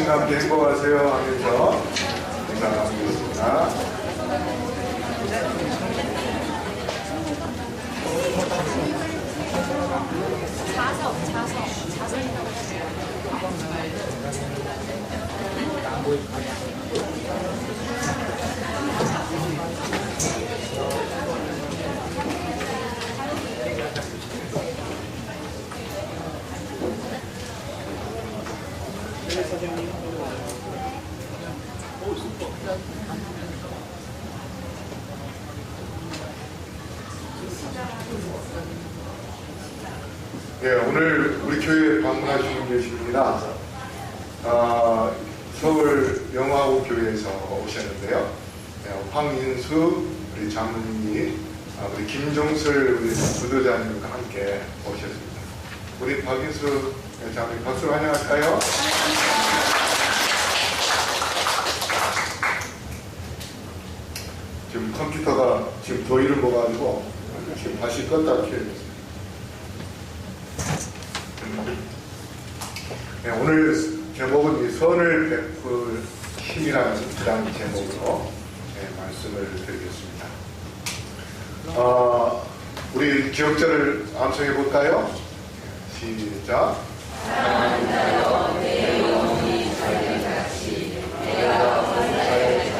당신과 함께 행복하세요 하면서 인사 나누겠습니다. 네, 오늘 우리 교회에 방문하신 분 계십니다. 서울 영화국 교회에서 오셨는데요. 황인수 우리 장로님이 우리 김종슬 우리 부도자님과 함께 오셨습니다. 우리 박인수 장로님 박수로 환영할까요? 지금 컴퓨터가 지금 더위를 먹어가지고 지금 다시 껐다 켜야 됐습니다. 네, 오늘 제목은 이 선을 베풀 힘이라는 제목으로 말씀을 드리겠습니다. 우리 기억자를 암송해 볼까요? 시작. 사랑하여 내 영혼이 자기같이 내가 원하여주고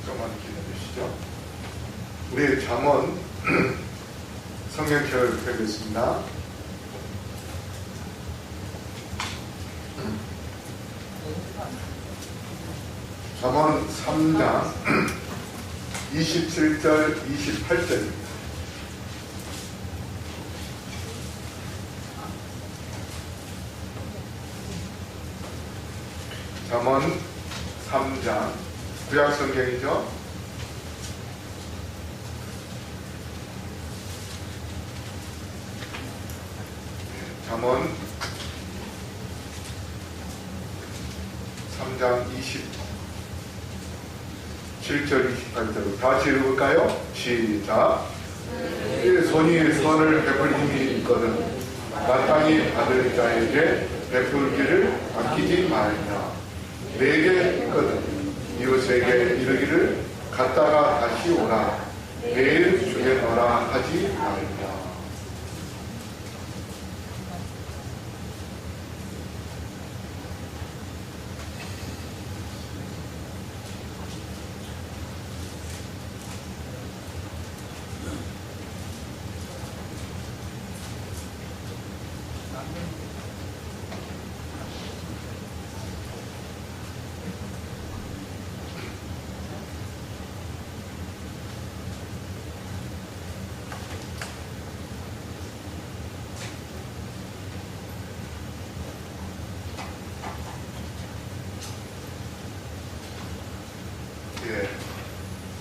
조금만 기다리시죠. 우리 잠언 성경책을 펴겠습니다. 잠언 3장 27절 28절입니다. 잠언 3장 구약 성경이죠. 잠언 3장 27절 28절 다시 읽어볼까요? 시작. 손이 선을 베풀 힘이 있거든 마땅히 받을 자에게 베풀기를 아끼지 말라. 내게 있거든 이웃에게 이르기를 갔다가 다시 오라. 내일 주겠노라 하지 말라.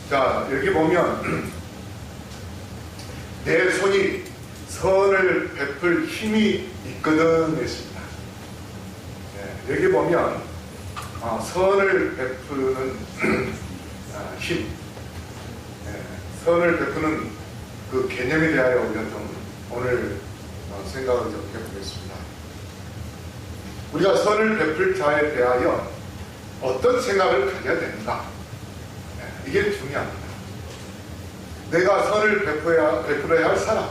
자, 여기 보면 내 손이 선을 베풀 힘이 있거든 했습니다. 여기 보면 선을 베푸는 힘, 선을 베푸는 그 개념에 대하여 우리가 좀 오늘 생각을 좀 해보겠습니다. 우리가 선을 베풀 자에 대하여 어떤 생각을 가져야 되는가? 이게 중요합니다. 내가 선을 베풀어야 할 사람,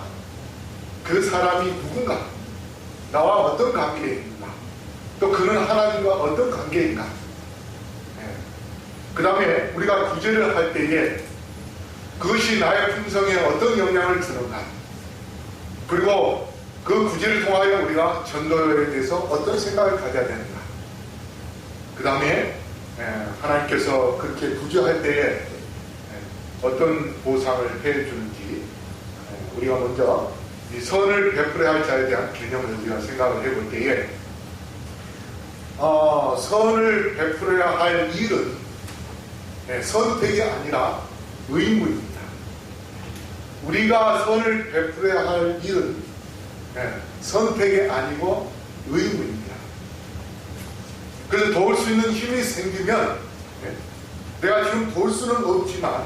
그 사람이 누군가, 나와 어떤 관계에 있는가, 또 그는 하나님과 어떤 관계인가. 그 다음에 우리가 구제를 할 때에 그것이 나의 품성에 어떤 영향을 주는가, 그리고 그 구제를 통하여 우리가 전도에 대해서 어떤 생각을 가져야 되는가. 그 다음에 하나님께서 그렇게 구제할 때에 어떤 보상을 해주는지 우리가 먼저 이 선을 베풀어야 할 자에 대한 개념을 우리가 생각을 해볼 때에 선을 베풀어야 할 일은 선택이 아니라 의무입니다. 우리가 선을 베풀어야 할 일은 선택이 아니고 의무입니다. 그래서 도울 수 있는 힘이 생기면 내가 지금 도울 수는 없지만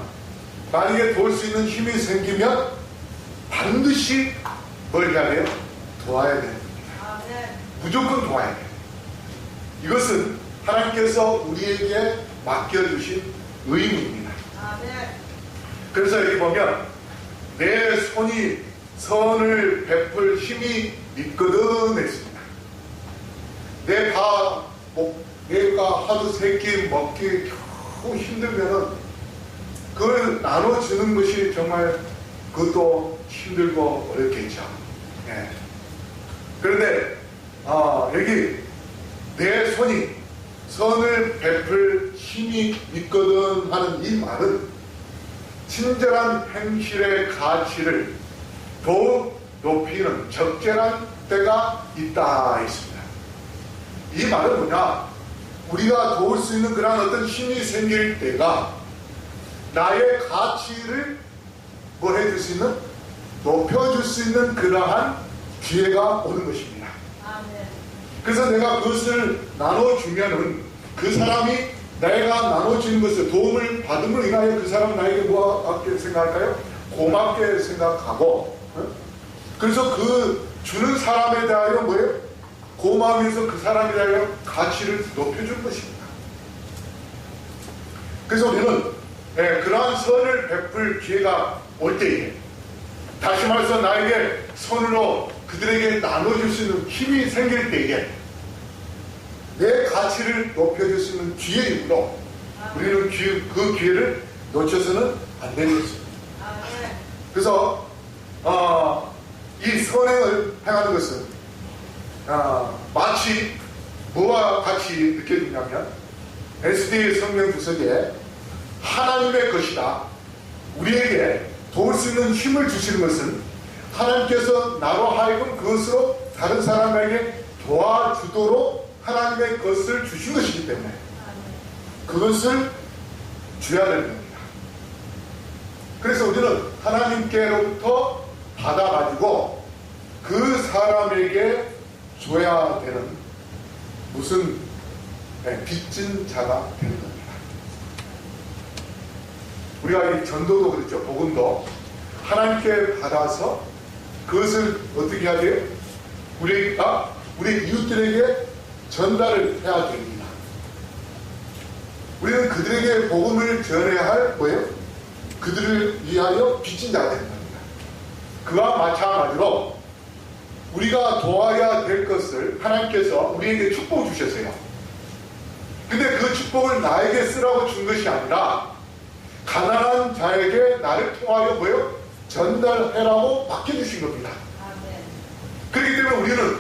만약에 도울 수 있는 힘이 생기면 반드시 뭘 해야 돼요? 도와야 되는 겁니다. 무조건 도와야 돼요. 이것은 하나님께서 우리에게 맡겨주신 의무입니다. 그래서 여기 보면 내 손이 선을 베풀 힘이 있거든 했습니다. 내가 하루 세 끼 먹기 겨우 힘들면은 그걸 나눠주는 것이 정말 그것도 힘들고 어렵겠죠. 네. 그런데 여기 내 손이 선을 베풀 힘이 있거든 하는 이 말은 친절한 행실의 가치를 더욱 높이는 적절한 때가 있다 했습니다. 이 말은 뭐냐? 우리가 도울 수 있는 그런 어떤 힘이 생길 때가 나의 가치를 뭐 해줄 수 있는? 높여줄 수 있는 그러한 기회가 오는 것입니다. 그래서 내가 그것을 나눠주면은 그 사람이 내가 나눠주는 것을 도움을 받음으로 인하여 그 사람은 나에게 뭐하게 생각할까요? 고맙게 생각하고 그래서 그 주는 사람에 대하여 뭐예요? 고마움에서 그 사람에 대하여 가치를 높여줄 것입니다. 그래서 우리는 그러한 선을 베풀 기회가 올 때에 다시 말해서 나에게 선으로 그들에게 나눠줄 수 있는 힘이 생길 때에 내 가치를 높여줄 수 있는 기회이므로 우리는 그 기회를 놓쳐서는 안 되겠습니다. 그래서 이 선행을 행하는 것은 마치 뭐와 같이 느껴지냐면 SD 성경 주석에 하나님의 것이다. 우리에게 도울 수 있는 힘을 주시는 것은 하나님께서 나로 하여금 그것으로 다른 사람에게 도와주도록 하나님의 것을 주신 것이기 때문에 그것을 줘야 되는 겁니다. 그래서 우리는 하나님께로부터 받아가지고 그 사람에게 줘야 되는 무슨 빚진 자가 되는 겁니다. 우리가 이 전도도 그렇죠. 복음도 하나님께 받아서 그것을 어떻게 해야 돼요? 우리 이웃들에게 전달을 해야 됩니다. 우리는 그들에게 복음을 전해야 할 뭐예요? 그들을 위하여 빚진 자가 되는 겁니다. 그와 마찬가지로 우리가 도와야 될 것을 하나님께서 우리에게 축복을 주셨어요. 근데 그 축복을 나에게 쓰라고 준 것이 아니라 가난한 자에게 나를 통하여 뭐예요? 전달해라고 맡겨주신 겁니다. 그렇기 때문에 우리는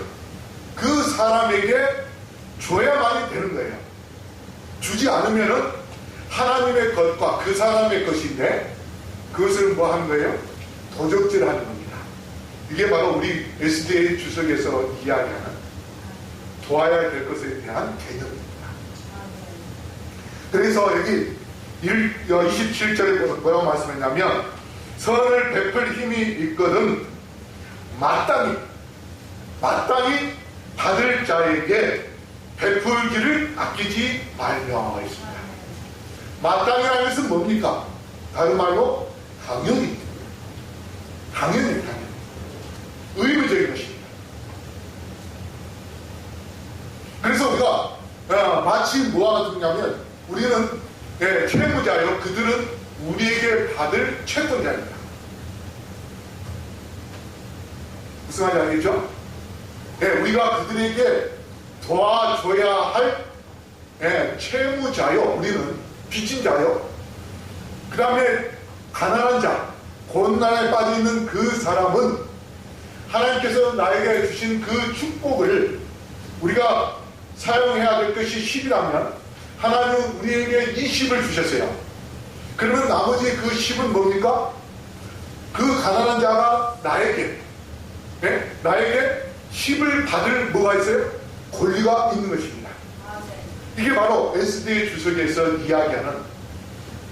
그 사람에게 줘야만이 되는 거예요. 주지 않으면은 하나님의 것과 그 사람의 것인데 그것을 뭐 하는 거예요? 도적질 하는 겁니다. 이게 바로 우리 SDA 주석에서 이야기하는 도와야 될 것에 대한 개념입니다. 그래서 여기 27절에 뭐라고 말씀했냐면 선을 베풀 힘이 있거든 마땅히 받을 자에게 베풀기를 아끼지 말며 있습니다. 마땅히라는 것은 뭡니까? 다른 말로 당연히 의무적인 것입니다. 그래서 우리가 마치 뭐와 같으냐면 우리는 채무자요. 그들은 우리에게 받을 채권자입니다. 무슨 말인지 알겠죠? 우리가 그들에게 도와줘야 할 채무자요. 우리는 빚진 자요. 그 다음에 가난한 자, 곤란에 빠져있는 그 사람은 하나님께서 나에게 주신 그 축복을 우리가 사용해야 될 것이 10이라면 하나님은 우리에게 20을 주셨어요. 그러면 나머지 그 10은 뭡니까? 그 가난한 자가 나에게 10을 받을 뭐가 있어요? 권리가 있는 것입니다. 이게 바로 SDA 주석에서 이야기하는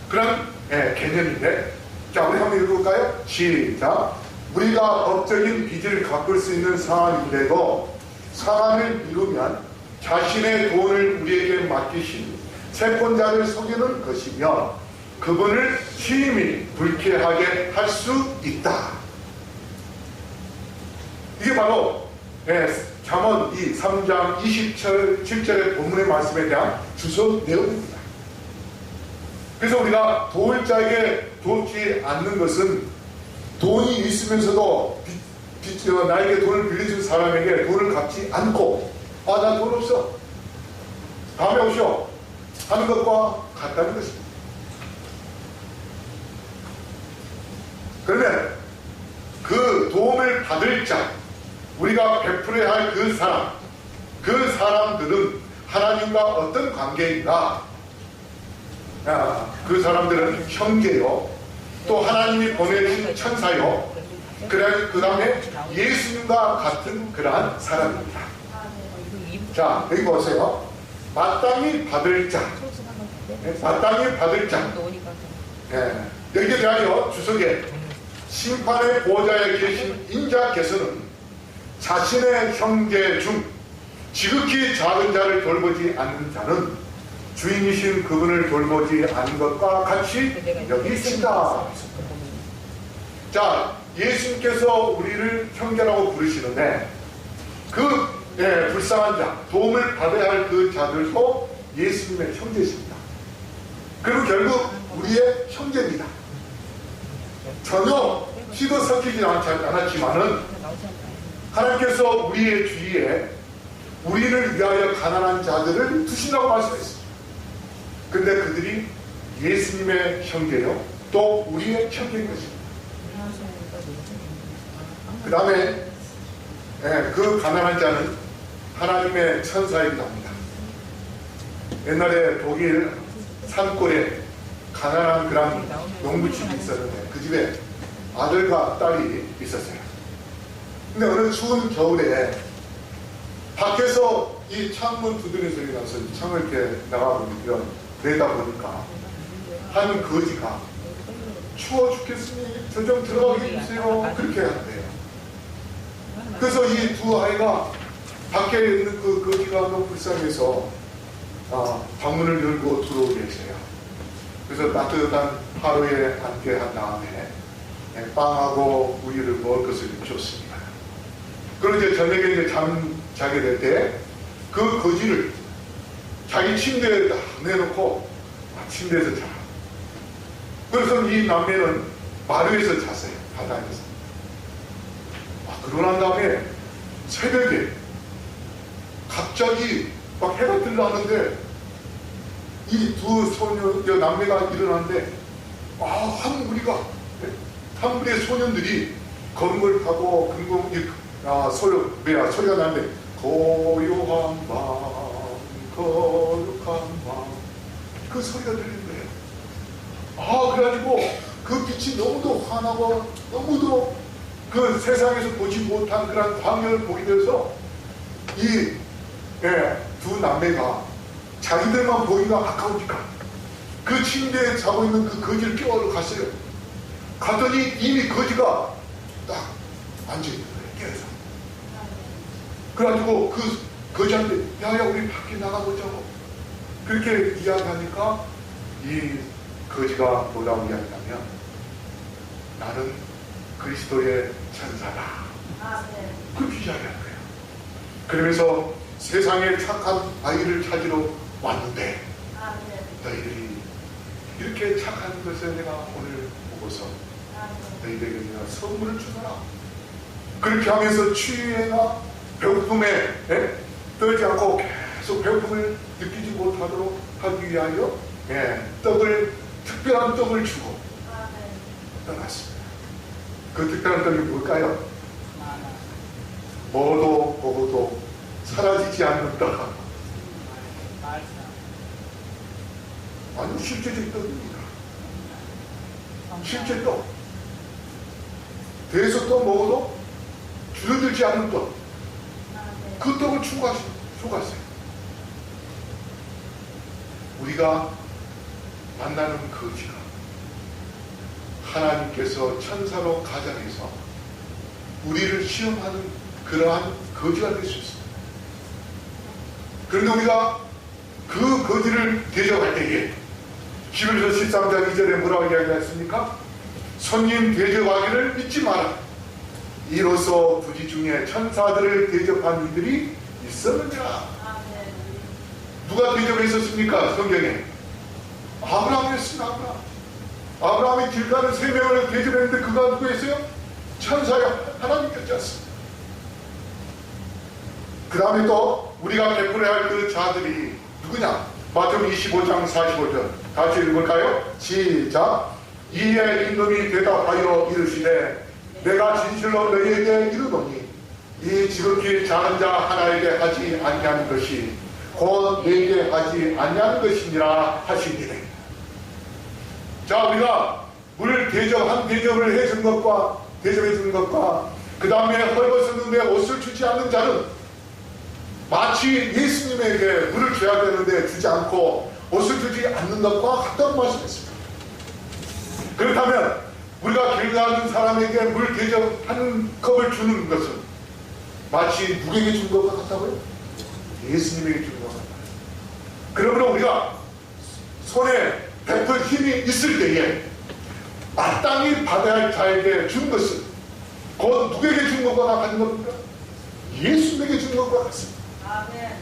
그런 개념인데, 자, 우리 한번 읽어볼까요? 시작. 우리가 법적인 빚을 갚을 수 있는 상황인데도 상황을 미루면 자신의 돈을 우리에게 맡기신 채권자를 속이는 것이며 그분을 심히 불쾌하게 할 수 있다. 이게 바로 잠언 3장 27절의 본문의 말씀에 대한 주석 내용입니다. 그래서 우리가 도울 자에게 돕지 않는 것은 돈이 있으면서도 나에게 돈을 빌려준 사람에게 돈을 갚지 않고 나 돈 없어 다음에 오시오 하는 것과 같다는 것입니다. 그러면 그 도움을 받을 자, 우리가 베풀어야 할 그 사람들은 하나님과 어떤 관계인가? 그 사람들은 형제요, 또 하나님이 보내신 천사요, 그 다음에 예수님과 같은 그러한 사람입니다. 자, 여기 보세요. 마땅히 받을 자, 마땅히 받을 자. 여기에 대하여 주석에 심판의 보호자에 계신 인자께서는 자신의 형제 중 지극히 작은 자를 돌보지 않는 자는 주인이신 그분을 돌보지 않은 것과 같이 여기시다. 자, 예수님께서 우리를 형제라고 부르시는데 불쌍한 자, 도움을 받아야 할 그 자들도 예수님의 형제십니다. 그리고 결국 우리의 형제입니다. 전혀 피도 섞이지 않았지만은 하나님께서 우리의 주위에 우리를 위하여 가난한 자들을 두신다고 말씀했습니다. 근데 그들이 예수님의 형제요, 또 우리의 형제인 것입니다. 그 다음에 그 가난한 자는 하나님의 천사이기도 합니다. 옛날에 독일 산골에 가난한 그런 농부집이 있었는데 그 집에 아들과 딸이 있었어요. 근데 어느 추운 겨울에 밖에서 이 창문 두드리는 소리가 나서 창을 이렇게 나가보니까 내다보니까 한 거지가 추워 죽겠으니 저 좀 들어가게 해주세요, 그렇게 한대요. 그래서 이 두 아이가 밖에 있는 그 거지가 너무 불쌍해서 방문을 열고 들어오게 했어요. 그래서 따뜻한 하루에 함께 한 다음에 빵하고 우유를 먹을 것을 줬습니다. 그리고 이제 저녁에 이제 자게 될 때 그 거지를 자기 침대에 딱 내놓고 침대에서 자. 그래서 이 남매는 마루에서 잤어요. 바닥에서. 그러고 난 다음에 새벽에 갑자기 막 해가 들어가는데 이 두 남매가 일어났는데 한 무리의 소년들이 건물 타고 소리가 나는데 고요한 밤 거룩한 밤, 그 소리가 들리는 거예요. 그래가지고 그 빛이 너무도 환하고 너무도 그 세상에서 보지 못한 그런 광경을 보게 돼서 이 두 남매가 자기들만 보기가 아까우니까 그 침대에 자고 있는 그 거지를 깨우러 갔어요. 갔더니 이미 거지가 딱 앉아있는 거예요, 깨어서. 그래가지고 그 거지한테 야야 우리 밖에 나가보자고 그렇게 이야기하니까 이 거지가 뭐라고 이야기하냐면 나는 그리스도의 천사다. 그렇게 이야기하는 거예요. 그러면서 세상에 착한 아이를 찾으러 왔는데 너희들이 이렇게 착한 것을 내가 오늘 보고서 너희들에게 내가 선물을 주노라. 그렇게 하면서 추위나 배고픔에 떨지 않고 계속 배고픔을 느끼지 못하도록 하기 위하여 특별한 떡을 주고 떠났습니다. 그 특별한 떡이 뭘까요? 뭐도 보고도 사라지지 않는 떡. 아니 실제적 떡입니다. 실제 떡. 대에서 떡 먹어도 줄어들지 않는 떡. 그 떡을 추구하세요. 우리가 만나는 거지가 하나님께서 천사로 가장해서 우리를 시험하는 그러한 거지가 될 수 있습니다. 그런데 우리가 그 거지를 대적할 때에 11서 13장 2절에 뭐라고 이야기했습니까? 손님 대접하기를 믿지 마라. 이로써 부지 중에 천사들을 대접한 이들이 있었느니라. 누가 대접했었습니까? 성경에 아브라함이었습니다. 아브라함이 길 가는 3명을 대접했는데 그가 누구였어요? 천사야, 하나님이었지 않습니까? 그 다음에 또 우리가 베풀어야 할 그 자들이 누구냐? 마태복음 25장 45절 같이 읽을까요? 시작. 이에 임금이 대답하여 이르시되 내가 진실로 너희에게 이르노니 이 지극히 작은 자 하나에게 하지 아니하는 것이 곧 내게 하지 아니하는 것이니라 하시니라. 자, 우리가 물 대접, 대접을 해준 것과 대접해준 것과 그 다음에 헐벗었는데 옷을 주지 않는 자는 마치 예수님에게 물을 줘야 되는데 주지 않고 옷을 주지 않는 것과 같다고 말씀했습니다. 그렇다면 우리가 길 가는 사람에게 물 대접 한 컵을 주는 것은 마치 누구에게 준 것과 같다고요? 예수님에게 주는 것 같아요. 그러므로 우리가 손에 베풀 힘이 있을 때에 마땅히 받아야 할 자에게 준 것은 곧 누구에게 준 것과 같은 겁니까? 예수님에게 준 것과 같습니다. 아멘.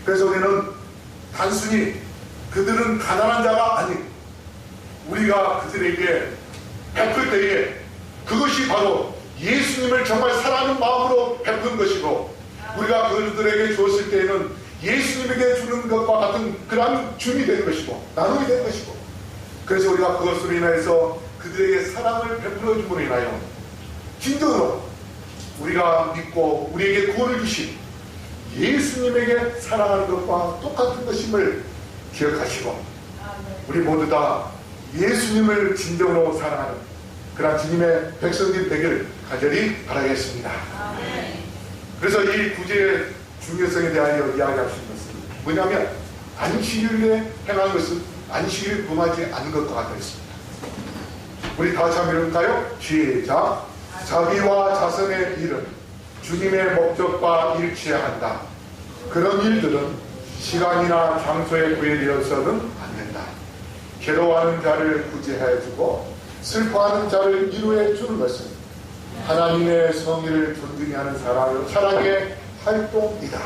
그래서 우리는 단순히 그들은 가난한 자가 아닌 우리가 그들에게 베풀 때에 그것이 바로 예수님을 정말 사랑하는 마음으로 베푼 것이고 우리가 그들에게 주었을 때에는 예수님에게 주는 것과 같은 그러한 줌이 되는 것이고 나눔이 되는 것이고 그래서 우리가 그것으로 인하여서 그들에게 사랑을 베풀어 줌으로 인하여 진정으로 우리가 믿고 우리에게 구원을 주신 예수님에게 사랑하는 것과 똑같은 것임을 기억하시고 우리 모두 다 예수님을 진정으로 사랑하는 그런 주님의 백성들 되기를 간절히 바라겠습니다. 그래서 이 구제의 중요성에 대하여 이야기할 수 있는 것은 뭐냐면 안식일에 행한 것은 안식일을 범하지 않은 것과 같아 있습니다. 우리 다 같이 한번 읽을까요? 시작. 자비와 자선의 일은 주님의 목적과 일치한다. 그런 일들은 시간이나 장소에 구애되어서는 안 된다. 괴로워하는 자를 구제해주고 슬퍼하는 자를 위로해 주는 것은 하나님의 성의를 존중히 하는 사랑의 활동이다.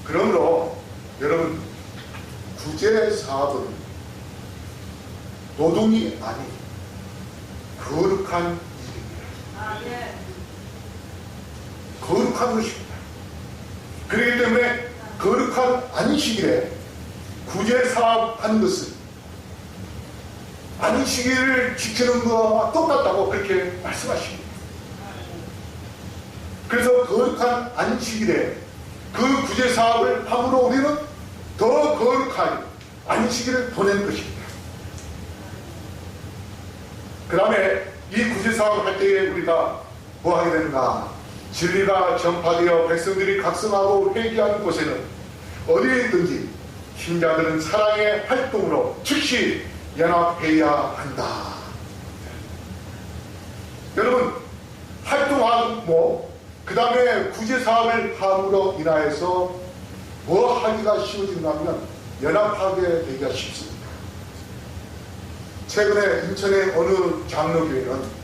그러므로 여러분 구제 사업은 노동이 아닌 거룩한 일입니다. 거룩한 것입니다. 그렇기 때문에 거룩한 안식일에 구제 사업하는 것은 안식일을 지키는 것과 똑같다고 그렇게 말씀하십니다. 그래서 거룩한 안식일에 그 구제 사업을 함으로 우리는 더 거룩한 안식일을 보낸 것입니다. 그 다음에 이 구제 사업을 할 때에 우리가 뭐 하게 되는가? 진리가 전파되어 백성들이 각성하고 회개하는 곳에는 어디에 있든지 신자들은 사랑의 활동으로 즉시 연합해야 한다. 여러분 활동하고 그 다음에 구제 사업을 함으로 인하여서 뭐 하기가 쉬워진가 하면 연합하게 되기가 쉽습니다. 최근에 인천의 어느 장로교회는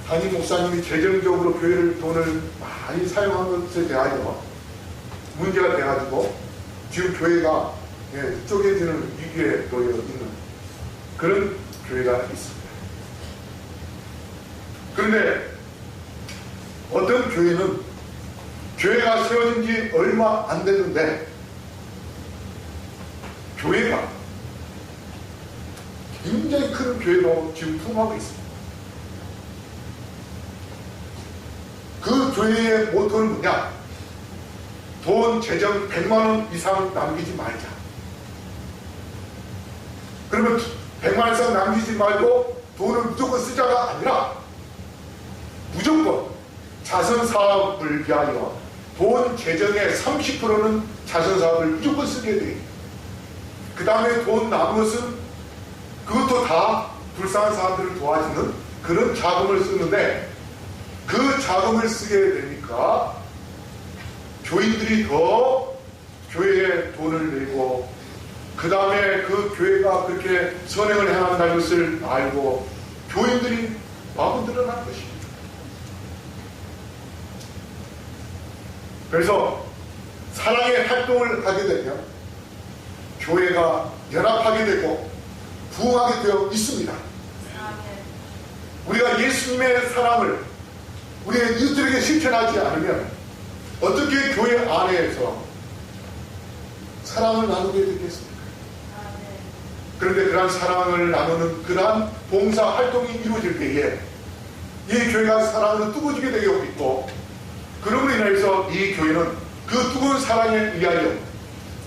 담임 목사님이 재정적으로 교회를 돈을 많이 사용한 것에 대하여 문제가 돼가지고 지금 교회가 쪼개지는 위기에 놓여 있는 그런 교회가 있습니다. 그런데 어떤 교회는 교회가 세워진 지 얼마 안 됐는데 교회가 굉장히 큰 교회로 지금 통하고 있습니다. 그 교회의 모토는 뭐냐? 돈, 재정 100만원 이상 남기지 말자. 그러면 100만원 이상 남기지 말고 돈을 무조건 쓰자가 아니라 무조건 자선사업을 위하여 돈 재정의 30%는 자선사업을 무조건 쓰게 돼요. 그 다음에 돈 남은 것은 그것도 다 불쌍한 사람들을 도와주는 그런 자금을 쓰는데 그 자금을 쓰게 되니까 교인들이 더 교회에 돈을 내고 그 다음에 그 교회가 그렇게 선행을 해나간다는 것을 알고 교인들이 마음은 늘어난 것입니다. 그래서 사랑의 활동을 하게 되면 교회가 연합하게 되고 부흥하게 되어 있습니다. 우리가 예수님의 사랑을 우리의 이웃들에게 실천하지 않으면 어떻게 교회 안에서 사랑을 나누게 되겠습니까? 그런데 그러한 사랑을 나누는 그러한 봉사 활동이 이루어질 때에 이 교회가 사랑으로 뜨거워지게 되고 있고, 그러므로 인해서 이 교회는 그 뜨거운 사랑에 의하여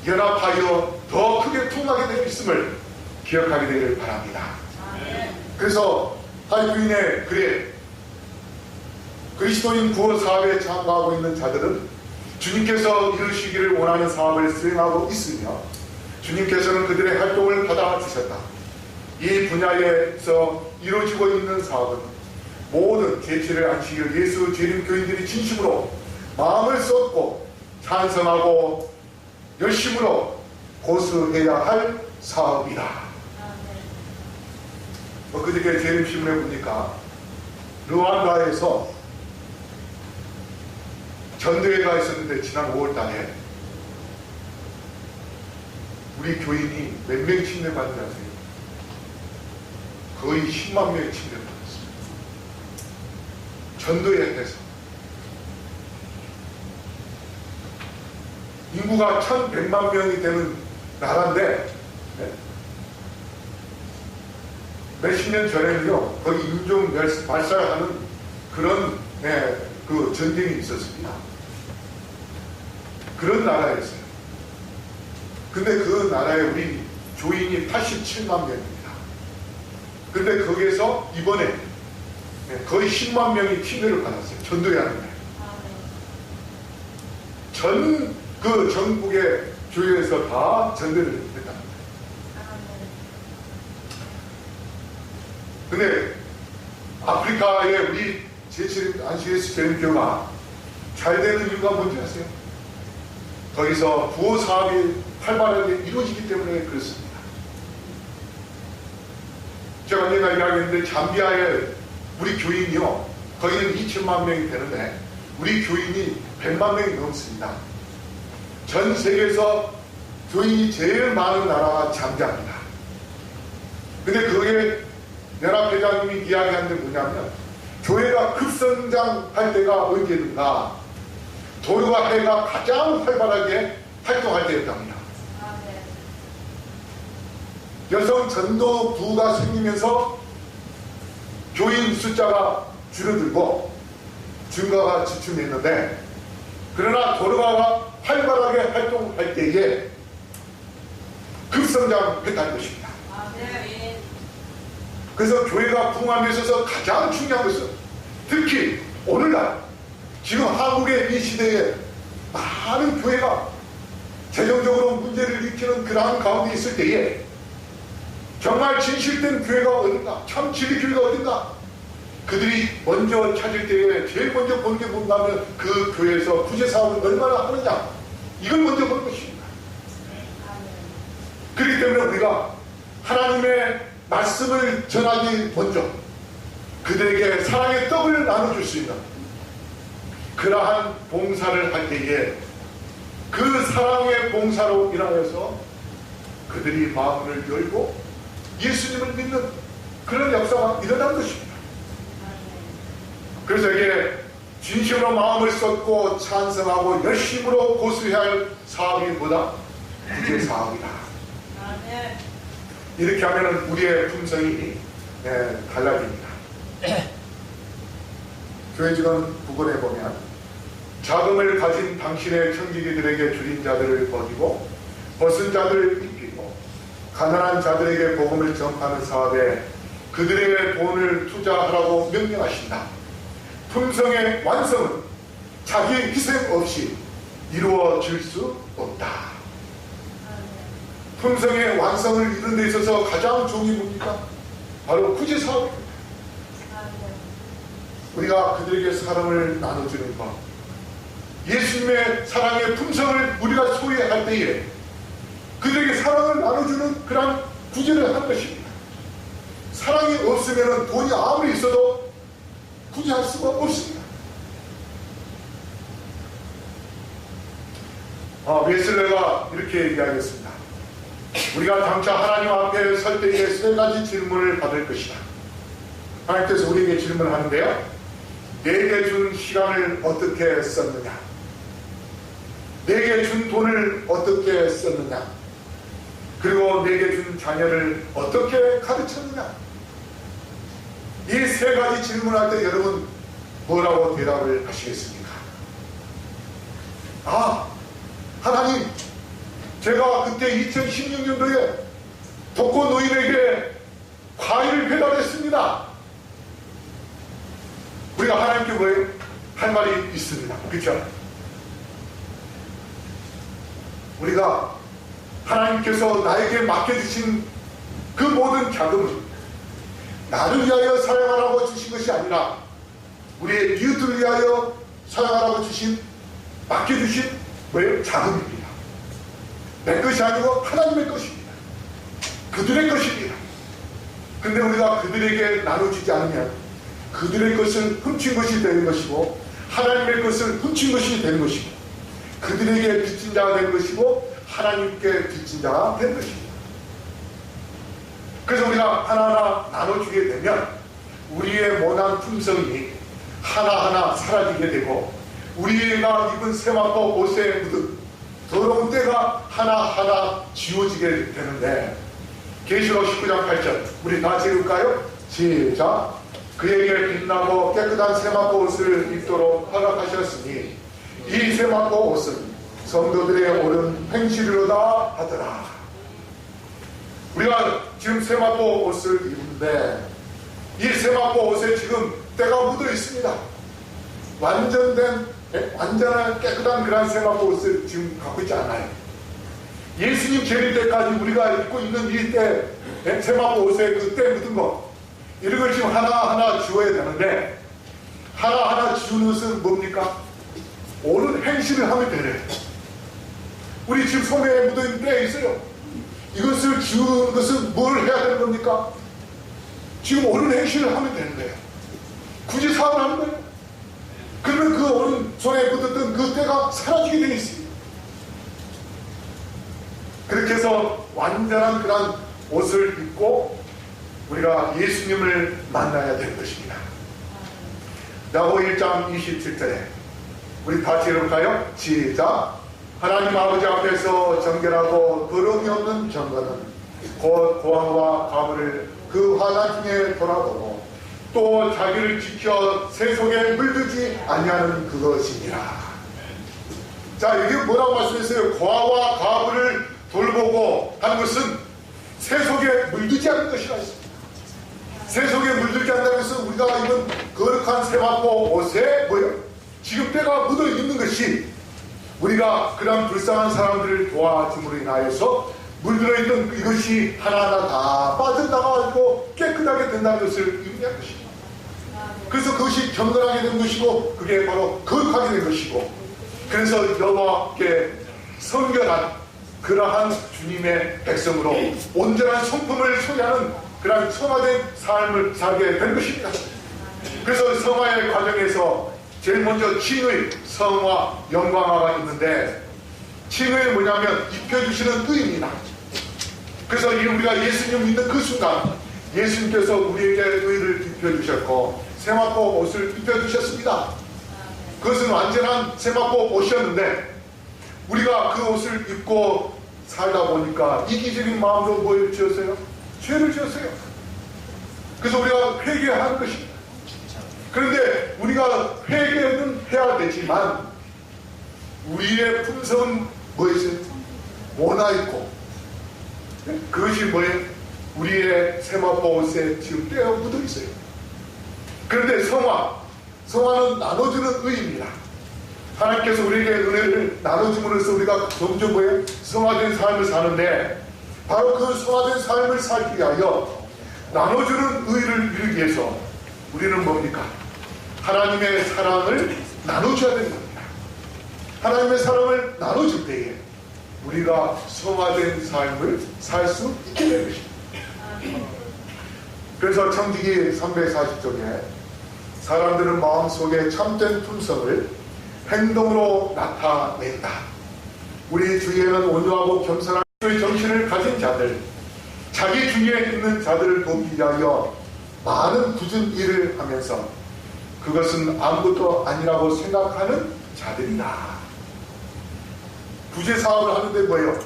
연합하여 더 크게 통하게 되어 있음을 기억하게 되기를 바랍니다. 그래서 하이부인의 글에 그리스도인 구원 사업에 참가하고 있는 자들은 주님께서 이루시기를 원하는 사업을 수행하고 있으며 주님께서는 그들의 활동을 받아주셨다. 이 분야에서 이루어지고 있는 사업은 모든 제7의 안식일 예수 재림 교인들이 진심으로 마음을 쏟고 찬성하고 열심으로 고수해야 할 사업이다. 그저께 재림신문에 보니까 르완다에서 전도회가 있었는데 지난 5월달에 우리 교인이 몇 명이 침례받는지 아세요? 거의 10만 명이 침례받았어요. 전도회에서 인구가 1100만 명이 되는 나라인데 몇십 년 전에는요 거기 인종 발살하는 그런 그 전쟁이 있었습니다. 그런 나라였어요. 근데 그 나라에 우리 교인이 87만 명입니다. 근데 거기에서 이번에 거의 10만 명이 침례를 받았어요. 전도회하는 거예요. 그 전국의 교회에서 다 전도를 했답니다. 근데 아프리카에 우리 제7 안식일 재림교가 잘 되는 이유가 뭔지 아세요? 거기서 구호 사업이 활발하게 이루어지기 때문에 그렇습니다. 제가 언젠가 이야기했는데 잠비아에 우리 교인이요 거기는 2천만 명이 되는데 우리 교인이 100만 명이 넘습니다. 전 세계에서 교인이 제일 많은 나라가 잠비아입니다. 근데 그게 연합회장님이 이야기하는 게 뭐냐면 교회가 급성장할 때가 언제든가 도요가 회가 가장 활발하게 활동할 때였답니다. 여성 전도부가 생기면서 교인 숫자가 줄어들고 증가가 지춤했는데 그러나 도요가 활발하게 활동할 때에 급성장했다는 것입니다. 그래서 교회가 부흥함에 있어서 가장 중요한 것은 특히 오늘날 지금 한국의 이 시대에 많은 교회가 재정적으로 문제를 일으키는 그러한 가운데 있을 때에 정말 진실된 교회가 어딘가, 참 진리 교회가 어딘가, 그들이 먼저 찾을 때에 제일 먼저 보는 게 뭔가 하면 그 교회에서 구제사업을 얼마나 하느냐, 이걸 먼저 보는 것입니다. 그렇기 때문에 우리가 하나님의 말씀을 전하기 먼저 그들에게 사랑의 떡을 나눠줄 수 있는 그러한 봉사를 할 때에 그 사랑의 봉사로 인하여서 그들이 마음을 열고 예수님을 믿는 그런 역사가 일어난 것입니다. 그래서 이게 진심으로 마음을 쏟고 찬성하고 열심으로 고수해야 할 사업이 뭐다? 구제 사업이다. 이렇게 하면 우리의 품성이 달라집니다. 교회직원 부근에 보면 자금을 가진 당신의 청지기들에게 줄인 자들을 버리고 벗은 자들을 입히고 가난한 자들에게 복음을 전파하는 사업에 그들의 돈을 투자하라고 명령하신다. 품성의 완성은 자기 희생 없이 이루어질 수 없다. 품성의 완성을 이루는 데 있어서 가장 좋은 게 뭡니까? 바로 구제사업입니다. 우리가 그들에게 사랑을 나눠주는 것, 예수님의 사랑의 품성을 우리가 소유할 때에 그들에게 사랑을 나눠주는 그런 구제를 한 것입니다. 사랑이 없으면 돈이 아무리 있어도 구제할 수가 없습니다. 웨슬레가 이렇게 이야기했습니다. 우리가 장차 하나님 앞에 설 때에 세 가지 질문을 받을 것이다. 하나님께서 우리에게 질문하는데요, 내게 준 시간을 어떻게 썼느냐, 내게 준 돈을 어떻게 썼느냐, 그리고 내게 준 자녀를 어떻게 가르쳤느냐. 이 세 가지 질문할 때 여러분 뭐라고 대답을 하시겠습니까? 하나님, 제가 그때 2016년도에 독거노인에게 과일을 배달했습니다. 우리가 하나님께 뭐예요? 할 말이 있습니다. 그렇죠? 우리가 하나님께서 나에게 맡겨주신 그 모든 자금을 나를 위하여 사용하라고 주신 것이 아니라 우리의 이웃들을 위하여 사용하라고 맡겨주신 뭐예요? 자금입니다. 내 것이 아니고 하나님의 것입니다. 그들의 것입니다. 근데 우리가 그들에게 나눠주지 않으면 그들의 것을 훔친 것이 되는 것이고 하나님의 것을 훔친 것이 되는 것이고 그들에게 빚진 자가 되는 것이고 하나님께 빚진 자가 되는 것입니다. 그래서 우리가 하나하나 나눠주게 되면 우리의 모난 품성이 하나하나 사라지게 되고 우리가 입은 세마포 옷에 묻은 더러운 때가 하나하나 지워지게 되는데, 계시록 19장 8절 우리 다 읽을까요? 시작. 그에게 빛나고 깨끗한 세마포 옷을 입도록 허락하셨으니 이 세마포 옷은 성도들의 옳은 행실이로다 하더라. 우리가 지금 세마포 옷을 입는데 이 세마포 옷에 지금 때가 묻어 있습니다. 완전한 깨끗한 그런 세마포 옷을 지금 갖고 있지 않아요. 예수님 재림 때까지 우리가 입고 있는 이 때 세마포 옷에 그 때 묻은 거, 이런 걸 지금 하나하나 지워야 되는데, 하나하나 지우는 것은 뭡니까? 옳은 행실을 하면 되네. 우리 지금 손에 묻어있는 때 있어요. 이것을 지우는 것은 뭘 해야 되는 겁니까? 지금 옳은 행실을 하면 되는 거예요. 굳이 사업을 하는 거예요. 그러면 그 옳은 손에 묻었던 그 때가 사라지게 되어 있습니다. 그렇게 해서 완전한 그런 옷을 입고 우리가 예수님을 만나야 되는 것입니다. 야고보 1장 27절에 우리 같이 읽을까요? 시작. 하나님 아버지 앞에서 정결하고 거름이 없는 정거는 곧 고아와 과부를 그 환난 중에 돌아보고 또 자기를 지켜 세속에 물들지 아니하는 그것이니라. 자, 이게 뭐라고 말씀했어요? 고아와 과부를 돌보고 하는 것은 세속에 물들지 않는 것이라 했습니다. 세속에 물들지 않는 것은 우리가 입은 거룩한 세마포 옷에 뭐예요? 지금 때가 묻어 있는 것이 우리가 그런 불쌍한 사람들을 도와줌으로 인하여서 물들어 있는 이것이 하나하나 다 빠져나가고 깨끗하게 된다는 것을 의미한 것입니다. 그래서 그것이 경건하게 된 것이고 그게 바로 거룩하게 된 것이고, 그래서 여호와께 성결한 그러한 주님의 백성으로 온전한 성품을 소유하는 그러한 성화된 삶을 살게 된 것입니다. 그래서 성화의 과정에서 제일 먼저 칭의, 성화, 영광화가 있는데, 칭의는 뭐냐면 입혀주시는 의입니다. 그래서 우리가 예수님 믿는 그 순간 예수님께서 우리에게 의를 입혀주셨고 세마포 옷을 입혀주셨습니다. 그것은 완전한 세마포 옷이었는데 우리가 그 옷을 입고 살다 보니까 이기적인 마음으로 뭘 지었어요? 죄를 지었어요. 그래서 우리가 회개하는 것입니다. 그런데 우리가 회개는 해야 되지만 우리의 품성은 무엇이에요? 모나있고, 그것이 뭐예요? 우리의 세마포 옷에 지금 떼어 묻어 있어요. 그런데 성화는 나눠주는 의입니다. 하나님께서 우리에게 은혜를 나눠줌으로써 우리가 점점 뭐예요? 성화된 삶을 사는데, 바로 그 성화된 삶을 살기 위하여 나눠주는 의를 이루기 위해서 우리는 뭡니까? 하나님의 사랑을 나눠줘야 되는 겁니다. 하나님의 사랑을 나눠줄 때에 우리가 성화된 삶을 살 수 있게 되는 것입니다. 그래서 청지기 340쪽에 사람들은 마음속에 참된 품성을 행동으로 나타낸다. 우리 주위에는 온유하고 겸손한 정신을 가진 자들, 자기 주위에 있는 자들을 돕기 위하여 많은 굳은 일을 하면서 그것은 아무것도 아니라고 생각하는 자들이다. 구제 사업을 하는데 뭐예요?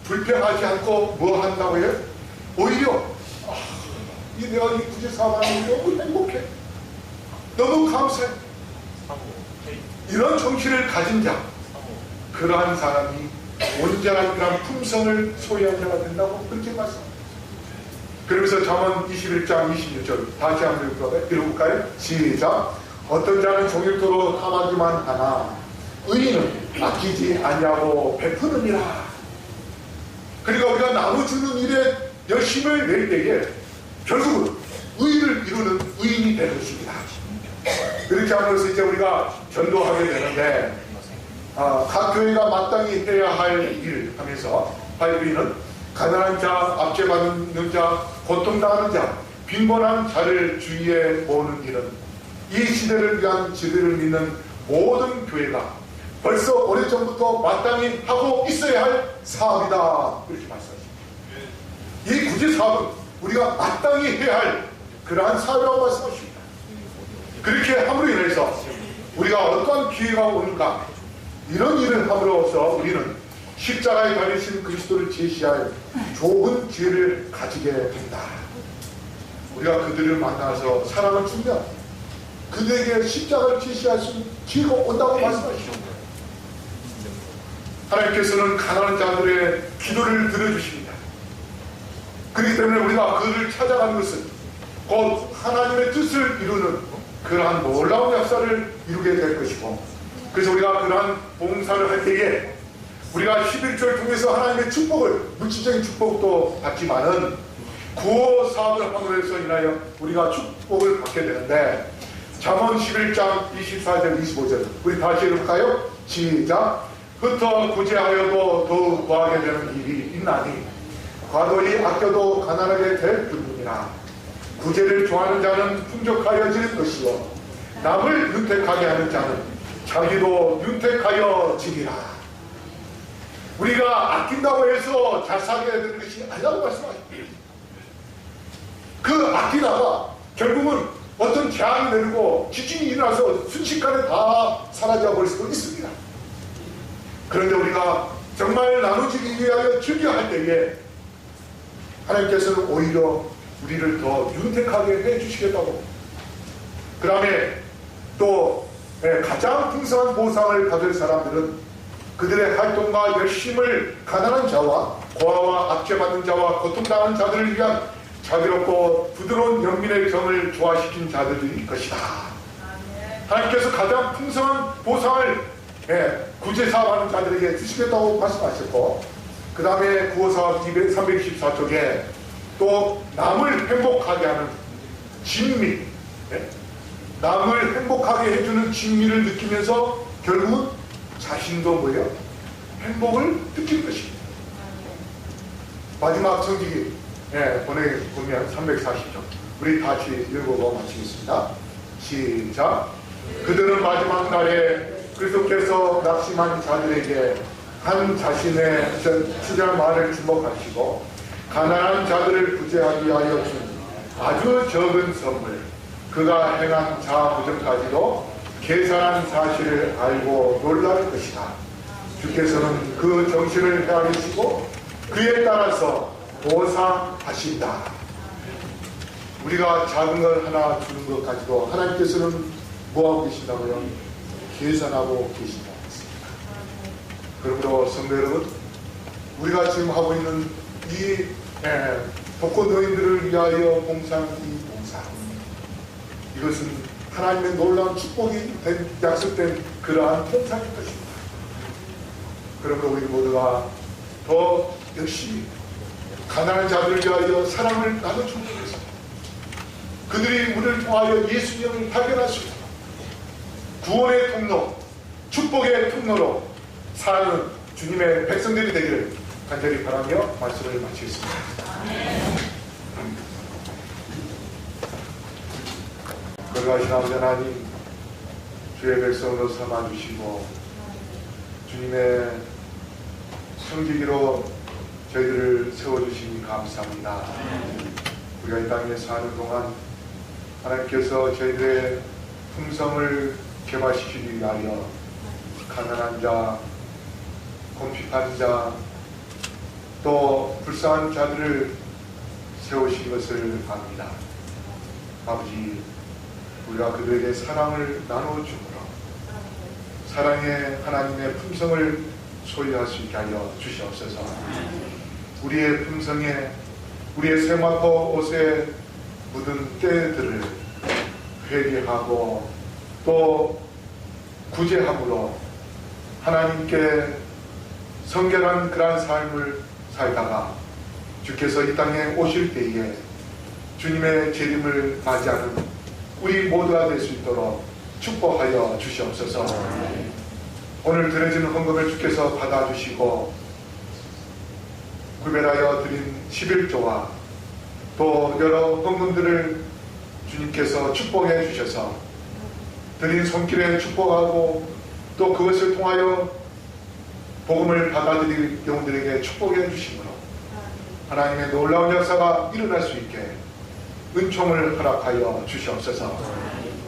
불평하지 않고 뭐 한다고요? 오히려 내가 이 구제 사업을 하는데 너무 행복해, 너무 감사해, 이런 정신을 가진 자, 그러한 사람이 온전한 그런 품성을 소유한 자가 된다고 그렇게 말씀합니다. 그러면서 잠언 21장 26절 다시 한번 읽어볼까요? 시작. 어떤 자는 종일토록 탐하기만 하나 의인은 아끼지 아니하고 베푸느니라. 그러니까 우리가 나눠주는 일에 열심을 낼 때에 결국은 의를 이루는 의인이 되는 것입니다. 그렇게 함으로써 이제 우리가 전도하게 되는데 각 교회가 마땅히 해야 할 일 하면서 우리는 가난한 자, 압제받는 자, 고통당하는 자, 빈곤한 자를 주위에 모으는 일은 이 시대를 위한 지대를 믿는 모든 교회가 벌써 오래전부터 마땅히 하고 있어야 할 사업이다. 이렇게 말씀하십니다. 이 구제 사업은 우리가 마땅히 해야 할 그러한 사업이라고 말씀하십니다. 그렇게 함으로 인해서 우리가 어떠한 기회가 오는가, 이런 일을 함으로써 우리는 십자가에 달리신 그리스도를 제시할 좋은 기회를 가지게 된다. 우리가 그들을 만나서 사랑을 주면 그들에게 십자가를 제시할 수 있는 기회가 온다고 말씀하시죠. 하나님께서는 가난한 자들의 기도를 들어주십니다. 그렇기 때문에 우리가 그들을 찾아가는 것은 곧 하나님의 뜻을 이루는 그러한 놀라운 역사를 이루게 될 것이고, 그래서 우리가 그러한 봉사를 할 때에 우리가 11조를 통해서 하나님의 축복을, 물질적인 축복도 받지만은 구호 사업을 함으로 해서 인하여 우리가 축복을 받게 되는데, 잠언 11장 24절 25절 우리 다시 읽을까요? 시작. 흩어 구제하여도 더욱 구하게 되는 일이 있나니 과도히 아껴도 가난하게 될 뿐이니라. 구제를 좋아하는 자는 풍족하여질 것이요 남을 윤택하게 하는 자는 자기도 윤택하여지리라. 우리가 아낀다고 해서 잘 살게 되는 것이 아니라고 말씀하십니다. 그 아끼다가 결국은 어떤 재앙이 내리고 지진이 일어나서 순식간에 다 사라져 버릴 수도 있습니다. 그런데 우리가 정말 나누기 위하여 즐겨 할 때에 하나님께서는 오히려 우리를 더 윤택하게 해주시겠다고, 그 다음에 또 가장 풍성한 보상을 받을 사람들은 그들의 활동과 열심을 가난한 자와 고아와 압제받는 자와 고통당하는 자들을 위한 자비롭고 부드러운 연민의 정을 조화시킨 자들일 것이다. 하나님께서 가장 풍성한 보상을 구제사업하는 자들에게 주시겠다고 말씀하셨고, 그 다음에 구호사업 324쪽에 또 남을 행복하게 하는 진미, 남을 행복하게 해주는 진미를 느끼면서 결국은 자신도 뭐예요? 행복을 느낄 것입니다. 마지막 성지기 보면 340쪽 우리 다시 읽어보고 마치겠습니다. 시작. 그들은 마지막 날에 그리스도께서 낙심한 자들에게 한 자신의 친절 말을 주목하시고 가난한 자들을 구제하기 위하여 준 아주 적은 선물, 그가 행한 자부정까지도 계산한 사실을 알고 놀랄 것이다. 주께서는 그 정신을 헤아리시고 그에 따라서 보상하신다. 우리가 작은 걸 하나 주는 것 가지고 하나님께서는 뭐하고 계신다고요? 계산하고 계신다고 했습니다. 그러므로 성도 여러분, 우리가 지금 하고 있는 이 독거노인들을 위하여 봉사하는 이 봉사, 이것은 하나님의 놀라운 축복이 약속된 그러한 봉사일 것입니다. 그러므로 우리 모두가 더 열심히 가난한 자들을 위하여 사랑을 나눠주기 위해서, 그들이 우리를 통하여 예수님을 발견할 수 있도록 구원의 통로, 축복의 통로로 사는 주님의 백성들이 되기를 간절히 바라며 말씀을 마치겠습니다. 거룩하신 아버지 하나님, 주의 백성으로 삼아주시고 주님의 섬기기로 저희들을 세워주시니 감사합니다. 우리가 이 땅에 사는 동안 하나님께서 저희들의 품성을 개발시키기 위하여 가난한 자, 궁핍한 자, 또 불쌍한 자들을 세우신 것을 압니다. 아버지, 우리가 그들에게 사랑을 나눠주므로 사랑의 하나님의 품성을 소유할 수 있게 하여 주시옵소서. 우리의 품성에, 우리의 세마포 옷에 묻은 때들을 회개하고 또 구제함으로 하나님께 성결한 그러한 삶을 살다가 주께서 이 땅에 오실 때에 주님의 재림을 맞이하는 우리 모두가 될 수 있도록 축복하여 주시옵소서. 오늘 드려지는 헌금을 주께서 받아주시고 구별하여 드린 11조와 또 여러 헌금들을 주님께서 축복해 주셔서 드린 손길에 축복하고 또 그것을 통하여 복음을 받아들일 영혼들에게 축복해 주심으로 하나님의 놀라운 역사가 일어날 수 있게 은총을 허락하여 주시옵소서.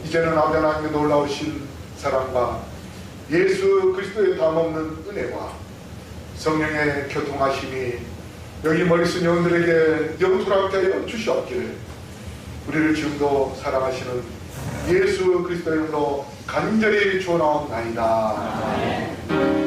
이제는 아버지 하나님의 놀라우신 사랑과 예수 그리스도의 담없는 은혜와 성령의 교통하심이 여기 머리 쓴 영혼들에게 영토롭게 하여 주시옵기를 우리를 지금도 사랑하시는 예수 그리스도의 이름으로 간절히 축원하옵나이다.